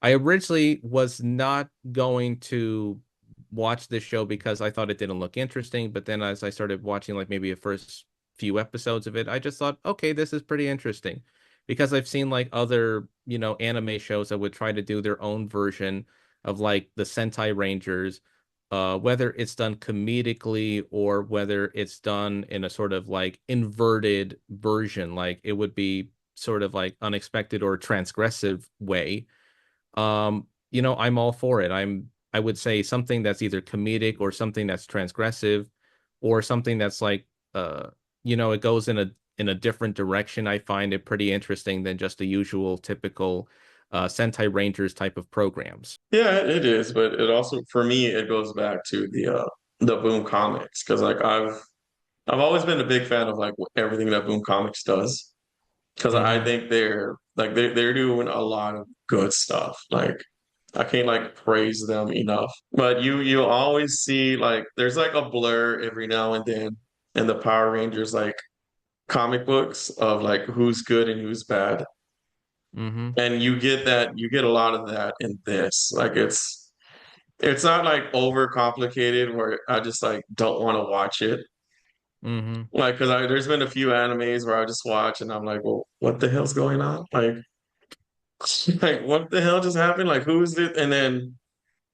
I originally was not going to watch this show because I thought it didn't look interesting, but then as I started watching like maybe the first few episodes of it, I just thought, okay, this is pretty interesting. Because I've seen like other, anime shows that would try to do their own version of like the Sentai Rangers, whether it's done comedically or whether it's done in a sort of like inverted version, like it would be sort of like unexpected or transgressive way. I'm all for it. I would say something that's either comedic or something that's transgressive or something that's like it goes in a different direction. I find it pretty interesting than just the usual typical Sentai Rangers type of programs. Yeah, it is, but it also for me it goes back to the Boom Comics because like I've always been a big fan of like everything that Boom Comics does because I Hmm. think they're doing a lot of good stuff. Like I can't like praise them enough. But you always see like there's like a blur every now and then in the Power Rangers like comic books of like who's good and who's bad. Hmm. And you get a lot of that in this. Like it's not like over complicated where I just like don't want to watch it. Hmm. Like, because there's been a few animes where I just watch and I'm like, well, what the hell's going on? Like, like what the hell just happened? Like, who's it? And then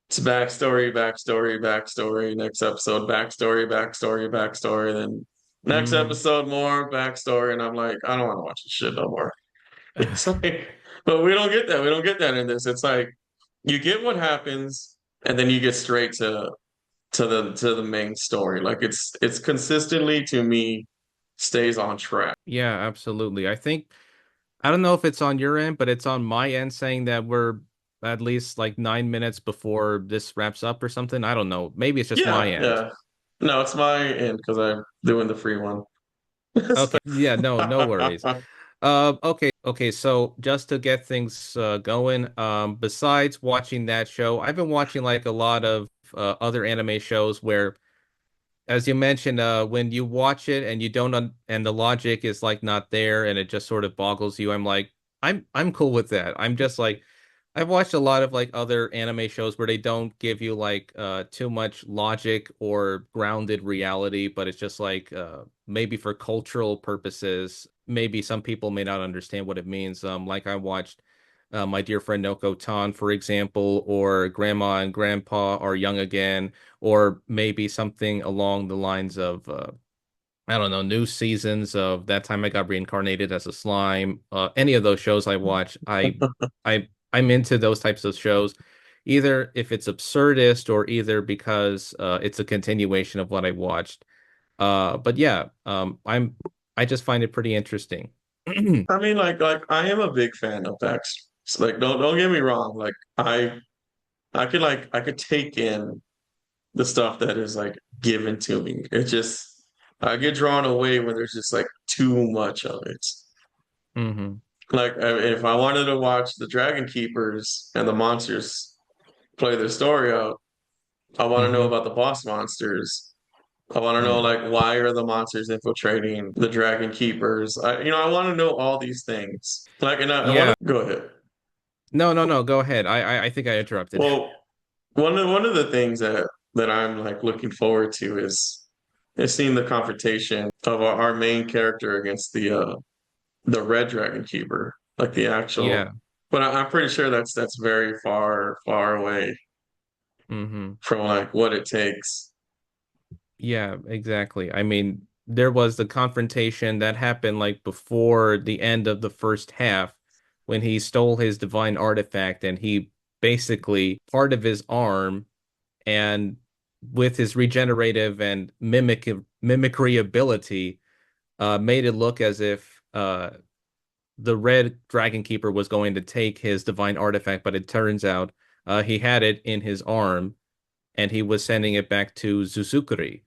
it's backstory, backstory, backstory. Next episode, backstory, backstory, backstory. Then next Hmm. episode, more backstory. And I'm like, I don't want to watch this shit no more. It's like, but we don't get that. We don't get that in this. It's like you get what happens, and then you get straight to the main story. Like it's consistently to me stays on track. Yeah, absolutely. I don't know if it's on your end, but it's on my end saying that we're at least like 9 minutes before this wraps up or something. I don't know. Maybe it's just my Yeah, end. yeah. No, it's my end because I'm doing the free one. Okay. Yeah, no worries. Okay. So just to get things going, besides watching that show, I've been watching like a lot of other anime shows where, as you mentioned, when you watch it and you don't un and the logic is like not there and it just sort of boggles you, I'm cool with that. I'm just like I've watched a lot of like other anime shows where they don't give you like too much logic or grounded reality, but it's just like maybe for cultural purposes, maybe some people may not understand what it means. Like I watched My Dear Friend Noko Tan, for example, or Grandma and Grandpa Are Young Again, or maybe something along the lines of I don't know, new seasons of That Time I Got Reincarnated as a Slime. Any of those shows I watch, I'm into those types of shows, either if it's absurdist or either because it's a continuation of what I watched. But yeah, I just find it pretty interesting. I mean, like I am a big fan of X. So, like, don't get me wrong. Like, I could take in the stuff that is like given to me. It's just I get drawn away when there's just like too much of it. Hmm. Like, if I wanted to watch the Dragon Keepers and the monsters play their story out, I want to know Hmm. about the boss monsters. I want to know Mm. like why are the monsters infiltrating the Dragon Keepers? I want to know all these things. Like, and I want Yeah. to go ahead. No. Go ahead. I think I interrupted. Well, one of the things that I'm like looking forward to is seeing the confrontation of our main character against the Red Dragon Keeper, like the actual. Yeah. But I'm pretty sure that's very far away Hmm. from like what it takes. Yeah, exactly. I mean, there was the confrontation that happened like before the end of the first half when he stole his divine artifact and he basically part of his arm and with his regenerative and mimicry ability made it look as if the red dragon keeper was going to take his divine artifact, but it turns out he had it in his arm and he was sending it back to Zuzukuri,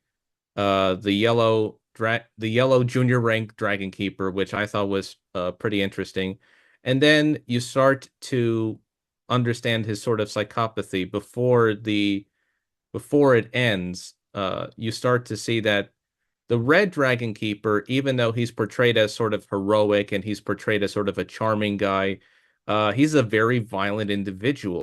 the yellow junior rank dragon keeper, which I thought was pretty interesting. And then you start to understand his sort of psychopathy before it ends. You start to see that the red dragon keeper, even though he's portrayed as sort of heroic and he's portrayed as sort of a charming guy, he's a very violent individual.